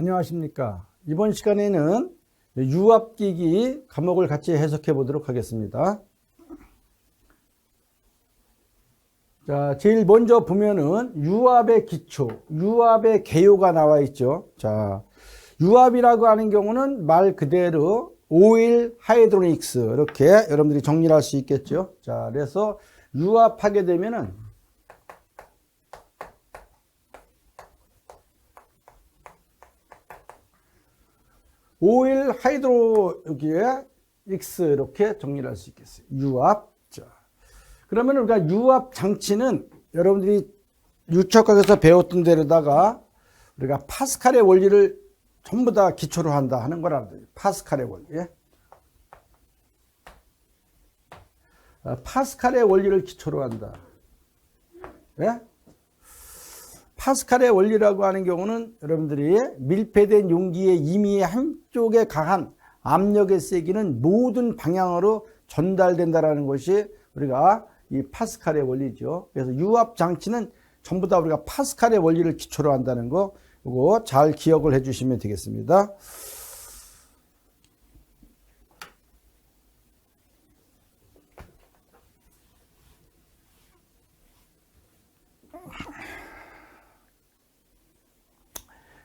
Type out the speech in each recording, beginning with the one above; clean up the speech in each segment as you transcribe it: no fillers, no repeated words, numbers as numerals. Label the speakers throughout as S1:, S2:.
S1: 안녕하십니까. 이번 시간에는 유압기기 과목을 같이 해석해 보도록 하겠습니다. 자, 제일 먼저 보면은 유압의 기초, 유압의 개요가 나와 있죠. 자, 유압이라고 하는 경우는 말 그대로 오일 하이드로닉스 이렇게 여러분들이 정리를 할 수 있겠죠. 자, 그래서 유압하게 되면은 오일 하이드로닉스 이렇게 정리를 할 수 있겠어요. 유압. 자, 그러면 우리가 유압 장치는 여러분들이 유축학에서 배웠던 데로다가 우리가 파스칼의 원리를 전부 다 기초로 한다 하는 거라. 파스칼의 원리. 파스칼의 원리를 기초로 한다. 예? 파스칼의 원리라고 하는 경우는 여러분들이 밀폐된 용기의 임의 한쪽에 강한 압력의 세기는 모든 방향으로 전달된다라는 것이 우리가 이 파스칼의 원리죠. 그래서 유압 장치는 전부 다 우리가 파스칼의 원리를 기초로 한다는 거, 이거 잘 기억을 해주시면 되겠습니다.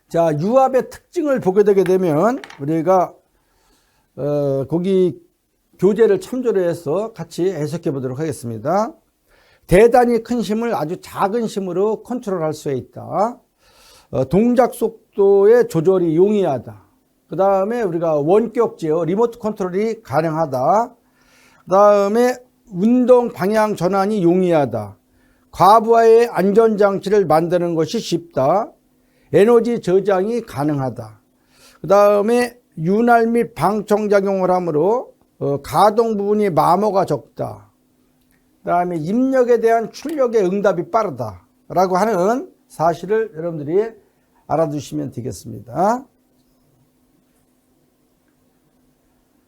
S1: 자, 유압의 특징을 보게 되게 되면 우리가 거기 교재를 참조를 해서 같이 해석해 보도록 하겠습니다. 대단히 큰 힘을 아주 작은 힘으로 컨트롤할 수 있다. 동작 속도의 조절이 용이하다. 그 다음에 우리가 원격 제어, 리모트 컨트롤이 가능하다. 그 다음에 운동 방향 전환이 용이하다. 과부하의 안전장치를 만드는 것이 쉽다. 에너지 저장이 가능하다. 그 다음에 윤활 및 방청작용을 하므로 가동 부분이 마모가 적다. 그 다음에 입력에 대한 출력의 응답이 빠르다 라고 하는 사실을 여러분들이 알아두시면 되겠습니다.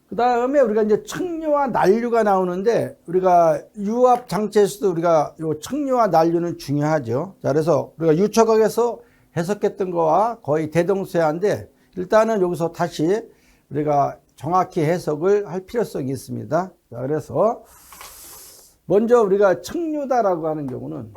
S1: 그 다음에 우리가 이제 척류와 난류가 나오는데, 우리가 유압 장치에서도 우리가 요 척류와 난류는 중요하죠. 자, 그래서 우리가 유축학에서 해석했던 거와 거의 대동소이한데, 일단은 여기서 다시 우리가 정확히 해석을 할 필요성이 있습니다. 자, 그래서 먼저 우리가 척류다라고 하는 경우는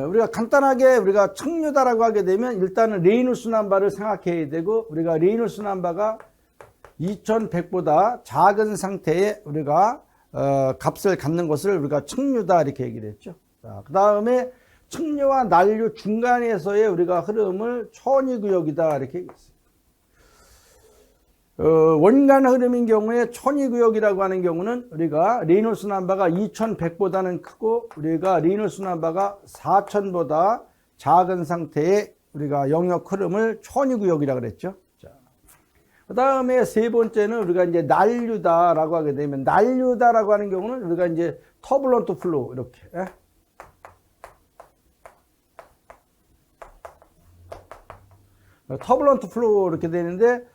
S1: 우리가 간단하게 우리가 척류다라고 하게 되면 일단은 레이놀스 넘버를 생각해야 되고, 우리가 레이놀스 넘버가 2100보다 작은 상태에 우리가 값을 갖는 것을 우리가 척류다 이렇게 얘기를 했죠. 자, 그 다음에 척류와 난류 중간에서의 우리가 흐름을 천위구역이다 이렇게 얘기했어요. 원간 흐름인 경우에 천위구역이라고 하는 경우는 우리가 레이놀스 넘버가 2100보다는 크고 우리가 레이놀스 넘버가 4000보다 작은 상태의 우리가 영역 흐름을 천위구역이라고 그랬죠. 그 다음에 세 번째는 우리가 이제 난류다라고 하게 되면, 난류다라고 하는 경우는 우리가 이제 터블런트 플로우 이렇게. 터블런트 플로우 이렇게 되는데,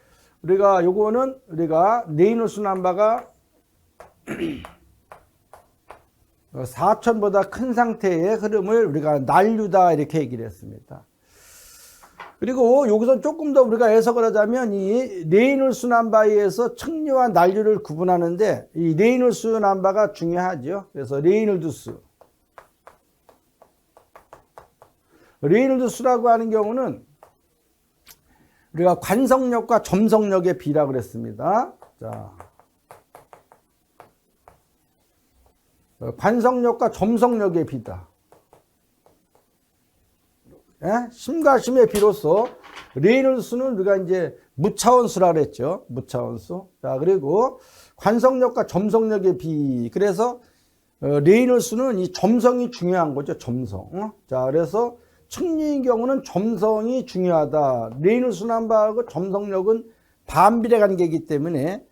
S1: 우리가 요거는 우리가 레이놀스 넘버가 4000보다 큰 상태의 흐름을 우리가 난류다 이렇게 얘기를 했습니다. 그리고 여기서 조금 더 우리가 해석을 하자면, 이 레이놀스 넘버에서 척류와 난류를 구분하는데, 이 레이놀스 넘버가 중요하죠. 그래서 레이놀드스라고 하는 경우는 우리가 관성력과 점성력의 비라고 그랬습니다. 자, 관성력과 점성력의 비다. 심과 심의 비로소 레이놀스는 우리가 이제 무차원수라 그랬죠. 무차원수. 자, 그리고 관성력과 점성력의 비. 그래서 레이놀스는 이 점성이 중요한 거죠. 점성. 자, 그래서 척류인 경우는 점성이 중요하다. 레이놀스 넘버하고 점성력은 반비례 관계이기 때문에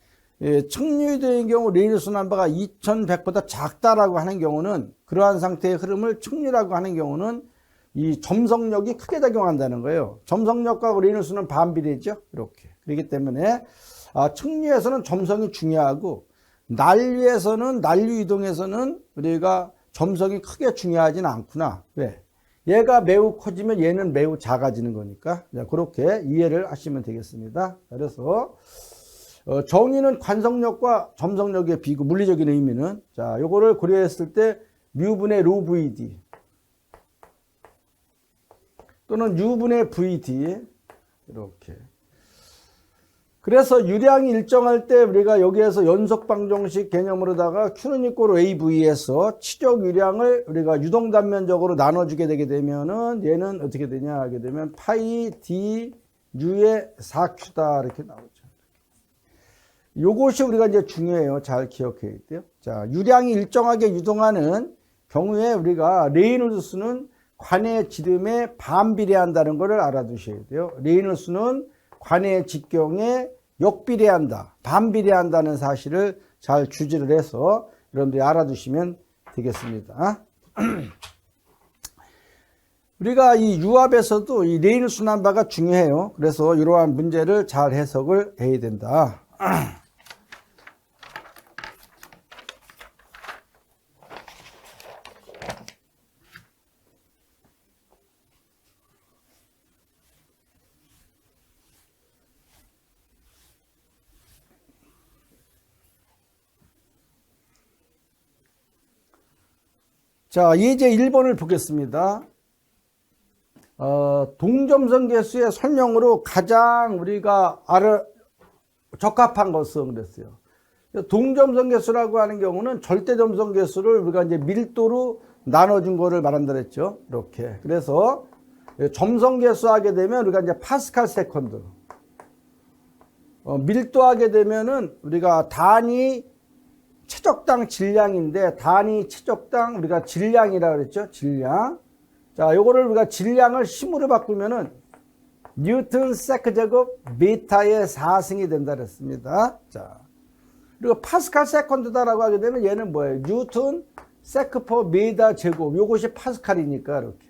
S1: 척류된 경우 레이놀스 넘버가 2100보다 작다라고 하는 경우는, 그러한 상태의 흐름을 척류라고 하는 경우는 이 점성력이 크게 작용한다는 거예요. 점성력과 레이놀스는 반비례죠. 이렇게. 그렇기 때문에 척류에서는 점성이 중요하고, 난류에서는, 난류 이동에서는 우리가 점성이 크게 중요하지는 않구나. 왜? 얘가 매우 커지면 얘는 매우 작아지는 거니까. 자, 그렇게 이해를 하시면 되겠습니다. 그래서 정의는 관성력과 점성력의 비교, 물리적인 의미는, 자, 요거를 고려했을 때 뮤분의 로 VD 또는 U분의 VD 이렇게. 그래서 유량이 일정할 때 우리가 여기에서 연속방정식 개념으로다가 Q는 이꼴 AV에서 치적 유량을 우리가 유동단면적으로 나눠주게 되게 되면은 얘는 어떻게 되냐 하게 되면 파이 D U의 4Q다 이렇게 나오죠. 요것이 우리가 이제 중요해요. 잘 기억해야 돼요. 자, 유량이 일정하게 유동하는 경우에 우리가 레이놀스는 관의 지름에 반비례한다는 것을 알아두셔야 돼요. 레이놀스는 관의 직경에 역비례한다, 반비례한다는 사실을 잘 주지를 해서 여러분들이 알아두시면 되겠습니다. 우리가 이 유압에서도 이 레이놀스 넘버가 중요해요. 그래서 이러한 문제를 잘 해석을 해야 된다. 자, 예제 1번을 보겠습니다. 동점성 계수의 설명으로 가장 우리가 적합한 것은 그랬어요. 동점성 계수라고 하는 경우는 절대점성 계수를 우리가 이제 밀도로 나눠준 거를 말한다 그랬죠. 이렇게. 그래서 점성 계수 하게 되면 우리가 이제 파스칼 세컨드. 밀도하게 되면은 우리가 단위 최적당 질량인데 단위 최적당 우리가 질량이라 그랬죠. 질량. 자, 요거를 우리가 질량을 힘으로 바꾸면은 뉴턴 세크 제곱 미터의 4승이 된다 그랬습니다. 자. 그리고 파스칼 세컨드다라고 하게 되면 얘는 뭐예요? 뉴턴 세크 퍼 미터 제곱. 요것이 파스칼이니까 이렇게.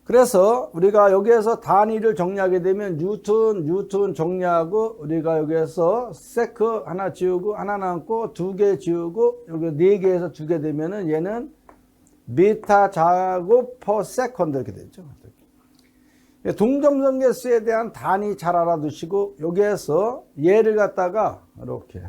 S1: 그래서 우리가 여기에서 단위를 정리하게 되면 뉴턴 정리하고 우리가 여기에서 세크 하나 지우고 하나 남고 두 개 지우고 여기 네 개에서 두 개 되면은 얘는 미터 제곱 퍼 세컨드 이렇게 되죠. 동점성 계수에 대한 단위 잘 알아두시고 여기에서 얘를 갖다가 이렇게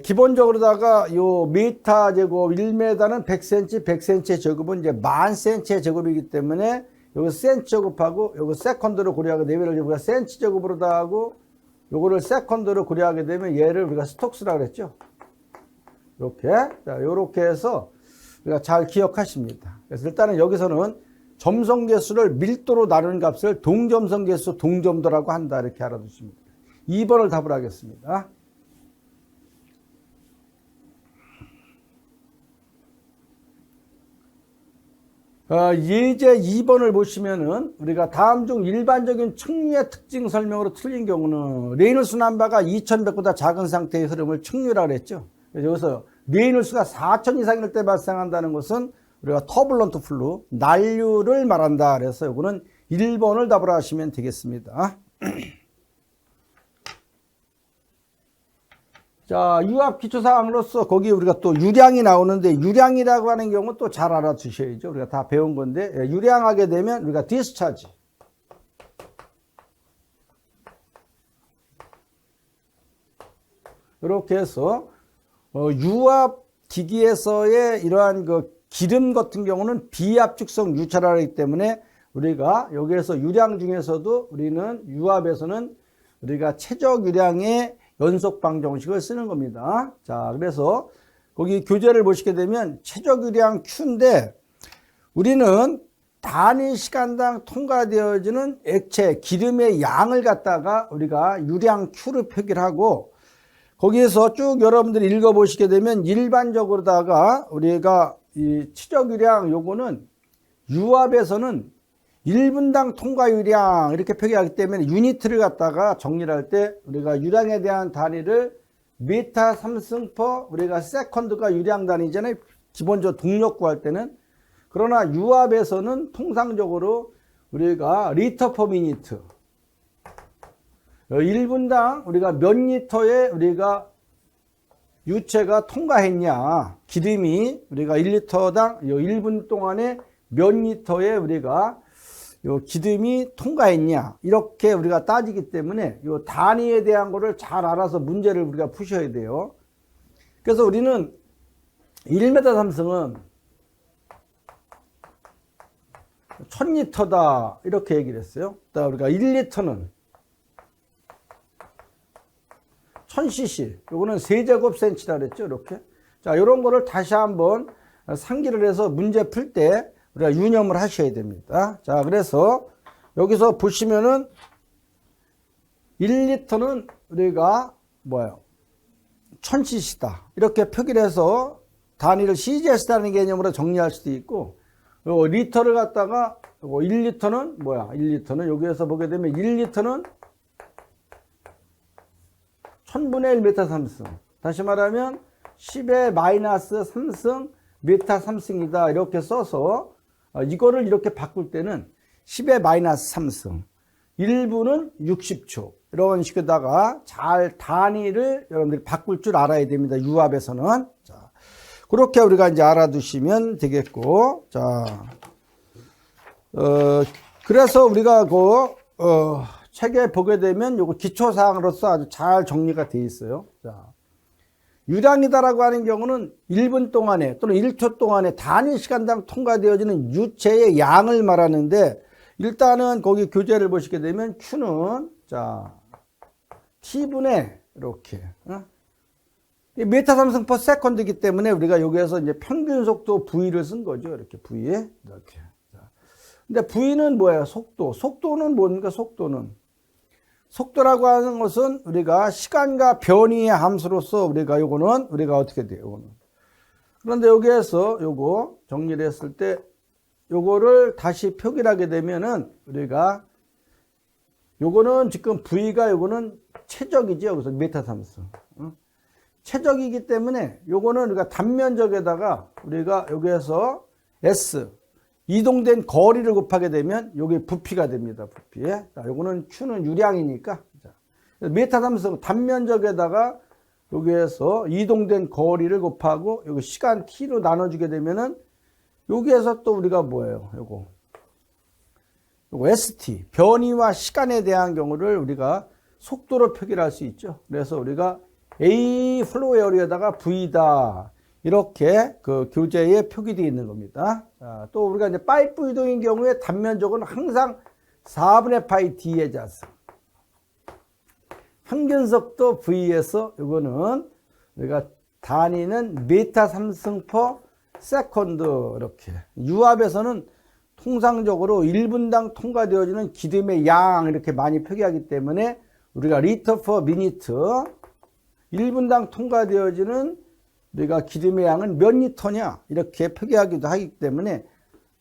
S1: 기본적으로다가 요 미터 제곱 1m는 100cm, 100cm 제곱은 이제 10,000cm 제곱이기 때문에 요거 cm 제곱하고 요거 세컨드로 고려하게 되면 우리가 cm 제곱으로 다 하고 요거를 세컨드로 고려하게 되면 얘를 우리가 스톡스라고 그랬죠. 이렇게. 자, 요렇게 해서 우리가 잘 기억하십니다. 그래서 일단은 여기서는 점성 계수를 밀도로 나누는 값을 동점성 계수 동점도라고 한다. 이렇게 알아두십니다. 2번을 답을 하겠습니다. 예제 2번을 보시면은 우리가 다음 중 일반적인 척류의 특징 설명으로 틀린 경우는 레이놀스 넘버가 2100보다 작은 상태의 흐름을 척류라고 했죠. 그래서 여기서 레이놀스가 4000 이상일 때 발생한다는 것은 우리가 터블런트 플루, 난류를 말한다. 그래서 이거는 1번을 답을 하시면 되겠습니다. 자, 유압 기초사항으로서 거기 우리가 또 유량이 나오는데 유량이라고 하는 경우 또 잘 알아두셔야죠. 우리가 다 배운 건데 유량하게 되면 우리가 디스차지. 이렇게 해서 유압 기기에서의 이러한 그 기름 같은 경우는 비압축성 유찰하기 때문에 우리가 여기에서 유량 중에서도 우리는 유압에서는 우리가 최적 유량의 연속 방정식을 쓰는 겁니다. 자, 그래서 거기 교재를 보시게 되면 최적 유량 Q인데 우리는 단위 시간당 통과되어지는 액체, 기름의 양을 갖다가 우리가 유량 Q를 표기를 하고 거기에서 쭉 여러분들이 읽어보시게 되면 일반적으로다가 우리가 이 최적 유량 요거는 유압에서는 1분당 통과 유량 이렇게 표기하기 때문에 유니트를 갖다가 정리를 할 때 우리가 유량에 대한 단위를 미터 3승 퍼 우리가 세컨드가 유량 단위잖아요. 기본적으로 동력 구할 때는. 그러나 유압에서는 통상적으로 우리가 리터 퍼 미니트 1분당 우리가 몇 리터에 우리가 유체가 통과했냐. 기름이 우리가 1리터당 1분 동안에 몇 리터에 우리가 요 기름이 통과했냐. 이렇게 우리가 따지기 때문에 요 단위에 대한 거를 잘 알아서 문제를 우리가 푸셔야 돼요. 그래서 우리는 1m 삼승은 1000리터다. 이렇게 얘기를 했어요. 그다음 우리가 1리터는 1000cc. 요거는 세제곱센치라 그랬죠. 이렇게. 자, 요런 거를 다시 한번 상기를 해서 문제 풀 때 우리가 유념을 하셔야 됩니다. 자, 그래서 여기서 보시면은 1리터는 우리가 뭐예요? 1000cc다. 이렇게 표기를 해서 단위를 CGS라는 개념으로 정리할 수도 있고, 요 리터를 갖다가 1리터는 뭐야? 1리터는 여기에서 보게 되면 1리터는 1000분의 1m 3승. 다시 말하면 10의 마이너스 3승 메타 3승이다. 이렇게 써서 이거를 이렇게 바꿀 때는 10의 마이너스 3승 1분은 60초 이런 식으로다가 잘 단위를 여러분들이 바꿀 줄 알아야 됩니다. 유압에서는. 자, 그렇게 우리가 이제 알아두시면 되겠고. 자, 그래서 우리가 책에 보게 되면 요거 기초사항으로서 아주 잘 정리가 되어 있어요. 자, 유량이다라고 하는 경우는 1분 동안에 또는 1초 동안에 단위 시간당 통과되어지는 유체의 양을 말하는데, 일단은 거기 교재를 보시게 되면 Q는 자 T분의 이렇게 메타 삼승 퍼 세컨드이기 때문에 우리가 여기에서 이제 평균 속도 V를 쓴 거죠. 이렇게 V에 이렇게. 근데 V는 뭐예요? 속도. 속도는 뭡니까? 속도라고 하는 것은 우리가 시간과 변이의 함수로서 우리가 요거는 우리가 어떻게 돼요? 요거는. 그런데 여기에서 요거 정리를 했을 때 요거를 다시 표기를 하게 되면은 우리가 요거는 지금 V가 요거는 최적이죠. 여기서 메타 삼승. 최적이기 때문에 요거는 우리가 단면적에다가 우리가 여기에서 S 이동된 거리를 곱하게 되면 요게 부피가 됩니다. 부피에. 자, 요거는 Q는 유량이니까. 자, 메타 삼승 단면적에다가 여기에서 이동된 거리를 곱하고 여기 시간 T로 나눠주게 되면은 여기에서 또 우리가 뭐예요? 요거 ST 변이와 시간에 대한 경우를 우리가 속도로 표기를 할 수 있죠. 그래서 우리가 A 플로우 에어리에다가 V다. 이렇게 그 교재에 표기되어 있는 겁니다. 자, 또 우리가 이제 파이프 이동인 경우에 단면적은 항상 4분의 파이 D의 자수. 평균 속도 V에서 이거는 우리가 단위는 메타 삼승 퍼 세컨드. 이렇게. 유압에서는 통상적으로 1분당 통과되어지는 기름의 양 이렇게 많이 표기하기 때문에 우리가 리터 퍼 미니트 1분당 통과되어지는 우리가 기름의 양은 몇 리터냐 이렇게 표기하기도 하기 때문에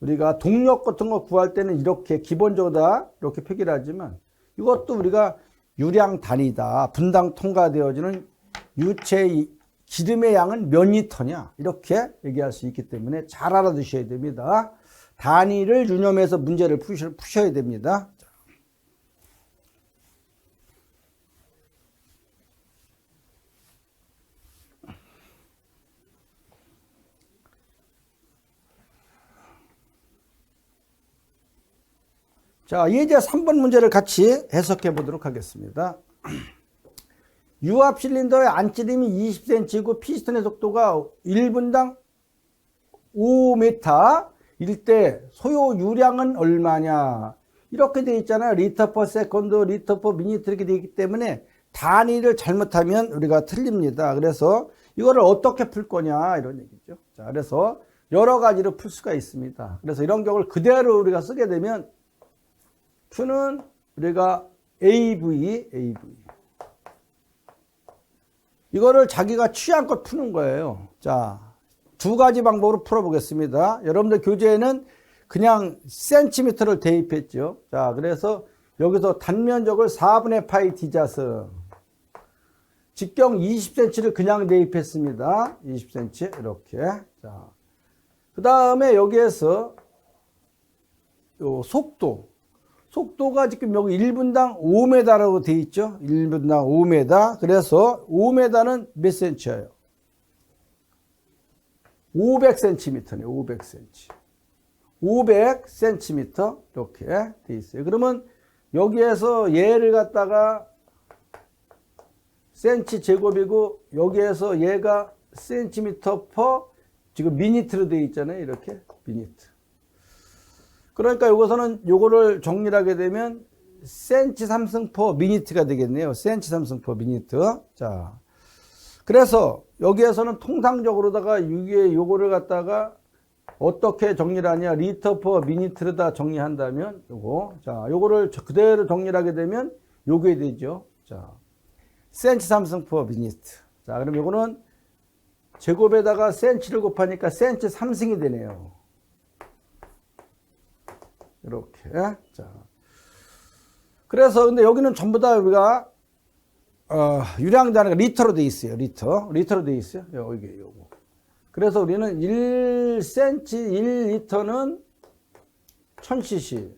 S1: 우리가 동력 같은 거 구할 때는 이렇게 기본적으로 다 이렇게 표기를 하지만 이것도 우리가 유량 단위다. 분당 통과되어지는 유체 기름의 양은 몇 리터냐 이렇게 얘기할 수 있기 때문에 잘 알아두셔야 됩니다. 단위를 유념해서 문제를 푸셔야 됩니다. 자, 이제 3번 문제를 같이 해석해 보도록 하겠습니다. 유압 실린더의 안찌림이 20cm이고 피스톤의 속도가 1분당 5m 일 때 소요 유량은 얼마냐 이렇게 되어 있잖아요. 리터 퍼 세컨드, 리터 퍼 미니트 이렇게 되어 있기 때문에 단위를 잘못하면 우리가 틀립니다. 그래서 이거를 어떻게 풀 거냐 이런 얘기죠. 자, 그래서 여러 가지로 풀 수가 있습니다. 그래서 이런 경우를 그대로 우리가 쓰게 되면 Q는 우리가 AV 이거를 자기가 취향껏 푸는 거예요. 자, 두 가지 방법으로 풀어보겠습니다. 여러분들 교재에는 그냥 센티미터를 대입했죠. 자, 그래서 여기서 단면적을 4분의 파이 D자승 직경 20cm를 그냥 대입했습니다. 20cm 이렇게. 자, 그 다음에 여기에서 요 속도가 지금 여기 1분당 5m라고 되어 있죠. 1분당 5m. 그래서 5m는 몇 cm예요? 500cm네, 500cm. 500cm 이렇게 돼 있어요. 그러면 여기에서 얘를 갖다가 센치 제곱이고 여기에서 얘가 센티미터 퍼 지금 미니트로 되어 있잖아요. 이렇게 미니트. 그러니까 여기서는 요거를 정리를 하게 되면 센치 3승 퍼 미니트가 되겠네요. 센치 3승 퍼 미니트. 자, 그래서 여기에서는 통상적으로다가 이게 요거를 갖다가 어떻게 정리를 하냐, 리터 퍼 미니트로다 정리한다면 요거, 자, 요거를 그대로 정리를 하게 되면 요게 되죠. 자, 센치 3승 퍼 미니트. 자, 그럼 요거는 제곱에다가 센치를 곱하니까 센치 3승이 되네요. 이렇게. 자, 그래서 근데 여기는 전부 다 우리가 유량 단위가 리터로 돼 있어요. 리터로 돼 있어요. 여기 요거. 그래서 우리는 1cm 1리터는 1000cc.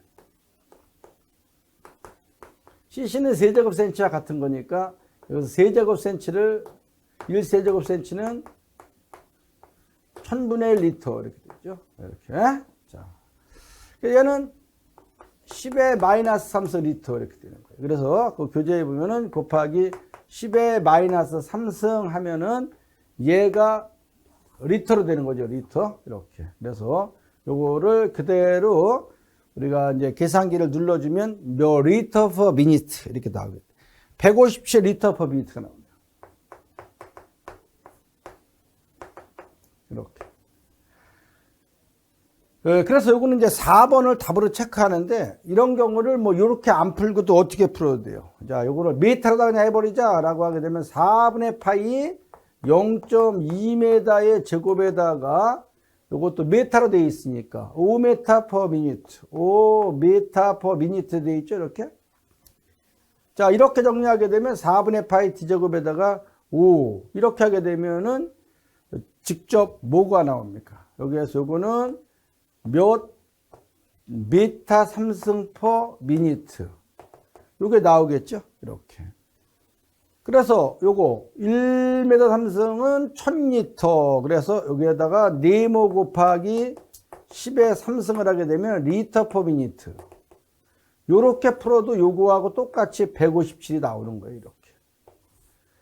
S1: cc는 세제곱센치와 같은 거니까 여기서 세제곱센치를 1세제곱센치는 1000분의 1 리터 이렇게 되죠. 이렇게. 자, 얘는 10의 마이너스 3승 리터 이렇게 되는 거예요. 그래서 그 교재에 보면은 곱하기 10의 마이너스 3승 하면은 얘가 리터로 되는 거죠. 리터. 이렇게. 그래서 요거를 그대로 우리가 이제 계산기를 눌러주면 몇 리터 퍼 미니트 이렇게 나오겠죠. 157 리터 퍼 미니트가 나옵니다. 이렇게. 그래서 요거는 이제 4번을 답으로 체크하는데 이런 경우를 뭐 이렇게 안 풀고도 어떻게 풀어도 돼요. 자, 요거를 미터로다 그냥 해버리자 라고 하게 되면 4분의 파이 0.2m의 제곱에다가 요것도 메타로 되어 있으니까 5m per minute 5m per minute 되어 있죠. 이렇게. 자, 이렇게 정리하게 되면 4분의 파이 t제곱에다가 5 이렇게 하게 되면은 직접 뭐가 나옵니까? 여기에서 요거는 몇 미터 3승 per minute 요게 나오겠죠. 이렇게. 그래서 요거 1m 3승은 1000리터. 그래서 여기에다가 네모 곱하기 10의 3승을 하게 되면 리터 퍼 미니트. 요렇게 풀어도 요거하고 똑같이 157이 나오는 거예요. 이렇게.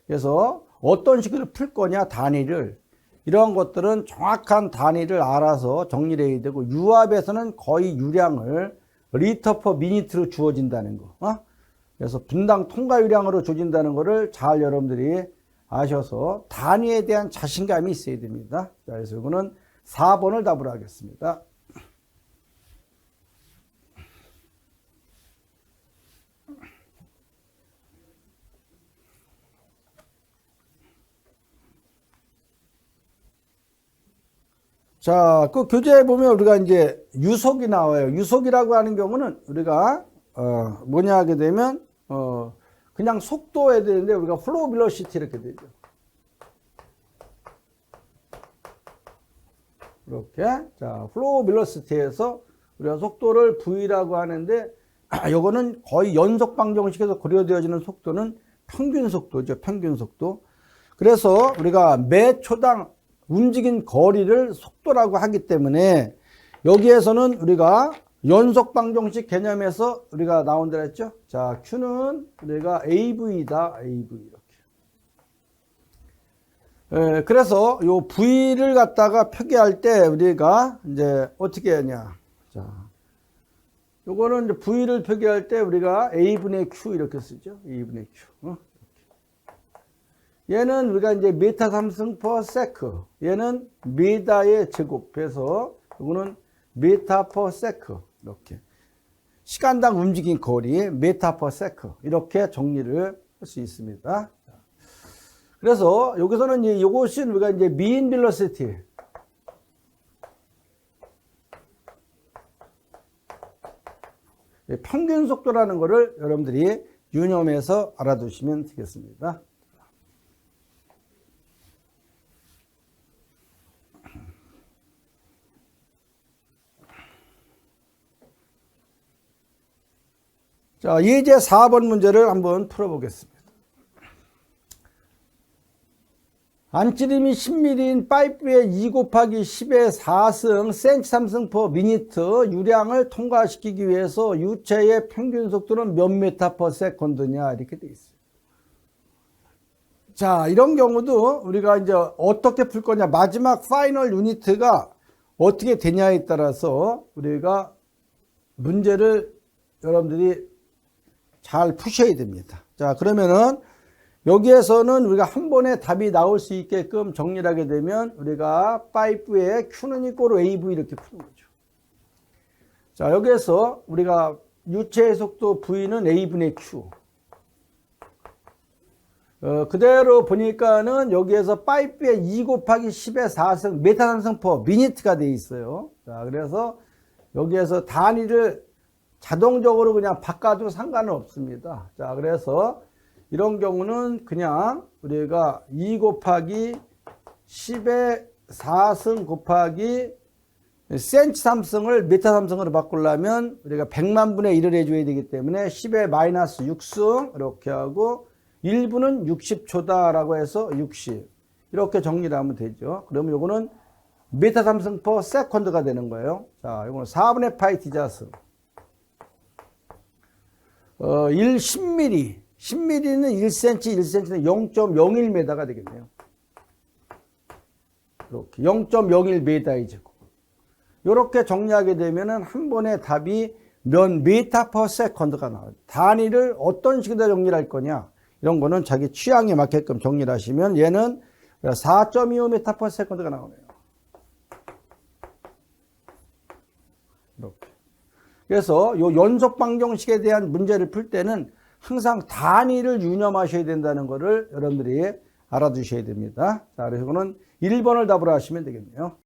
S1: 그래서 어떤 식으로 풀 거냐 단위를 이런 것들은 정확한 단위를 알아서 정리를 해야 되고 유압에서는 거의 유량을 리터 퍼 미니트로 주어진다는 거. 그래서 분당 통과유량으로 조진다는 것을 잘 여러분들이 아셔서 단위에 대한 자신감이 있어야 됩니다. 자, 그래서 이거는 4번을 답으로 하겠습니다. 자, 그 교재에 보면 우리가 이제 유속이 나와요. 유속이라고 하는 경우는 우리가 뭐냐 하게 되면 그냥 속도에 되는데 우리가 flow velocity 이렇게 되죠. 이렇게. 자, flow velocity에서 우리가 속도를 v라고 하는데 요거는 거의 연속 방정식에서 고려되어지는 속도는 평균 속도죠. 평균 속도. 그래서 우리가 매 초당 움직인 거리를 속도라고 하기 때문에 여기에서는 우리가 연속 방정식 개념에서 우리가 나온다 했죠. 자, Q는 우리가 AV다. AV 이렇게. 그래서 요 V를 갖다가 표기할 때 우리가 이제 어떻게 하냐. 자, 요거는 이제 V를 표기할 때 우리가 A분의 Q 이렇게 쓰죠. A분의 Q. 얘는 우리가 이제 미터 3승 per sec. 얘는 미터의 제곱해서 요거는 미터 per sec. 이렇게. 시간당 움직인 거리, 미터 per sec. 이렇게 정리를 할 수 있습니다. 그래서 여기서는 이것이 우리가 이제 mean velocity. 평균 속도라는 것을 여러분들이 유념해서 알아두시면 되겠습니다. 자, 예제 4번 문제를 한번 풀어보겠습니다. 안찌림이 10mm인 파이프의 2 곱하기 10의 4승 센치 3승 퍼 미니트 유량을 통과시키기 위해서 유체의 평균 속도는 몇 메타 퍼 세컨드냐 이렇게 돼 있어요. 자, 이런 경우도 우리가 이제 어떻게 풀 거냐, 마지막 파이널 유니트가 어떻게 되냐에 따라서 우리가 문제를 여러분들이 잘 푸셔야 됩니다. 자, 그러면은 여기에서는 우리가 한 번에 답이 나올 수 있게끔 정리를 하게 되면 우리가 파이프의 Q는 이꼬르 AV 이렇게 푸는 거죠. 자, 여기에서 우리가 유체의 속도 V는 A분의 Q. 그대로 보니까는 여기에서 파이프의 2 곱하기 10의 4승 메타 3승 퍼 미니트가 돼 있어요. 자, 그래서 여기에서 단위를 자동적으로 그냥 바꿔도 상관은 없습니다. 자, 그래서 이런 경우는 그냥 우리가 2 곱하기 10의 4승 곱하기 센치 3승을 메타 3승으로 바꾸려면 우리가 100만 분의 1을 해줘야 되기 때문에 10의 마이너스 6승 이렇게 하고 1분은 60초다라고 해서 60 이렇게 정리를 하면 되죠. 그러면 요거는 메타 3승 퍼 세컨드가 되는 거예요. 자, 요거는 4분의 파이 디자스 1 10mm 10mm는 1cm 1cm는 0.01m가 되겠네요. 이렇게 0.01m이죠. 이렇게 정리하게 되면은 한 번에 답이 몇 메타 퍼 세컨드가 나와요. 단위를 어떤 식으로 정리를 할 거냐 이런 거는 자기 취향에 맞게끔 정리를 하시면 얘는 4.25m per second가 나오네요. 이렇게. 그래서 요 연속 방정식에 대한 문제를 풀 때는 항상 단위를 유념하셔야 된다는 것을 여러분들이 알아두셔야 됩니다. 자, 그래서 이거는 1번을 답으로 하시면 되겠네요.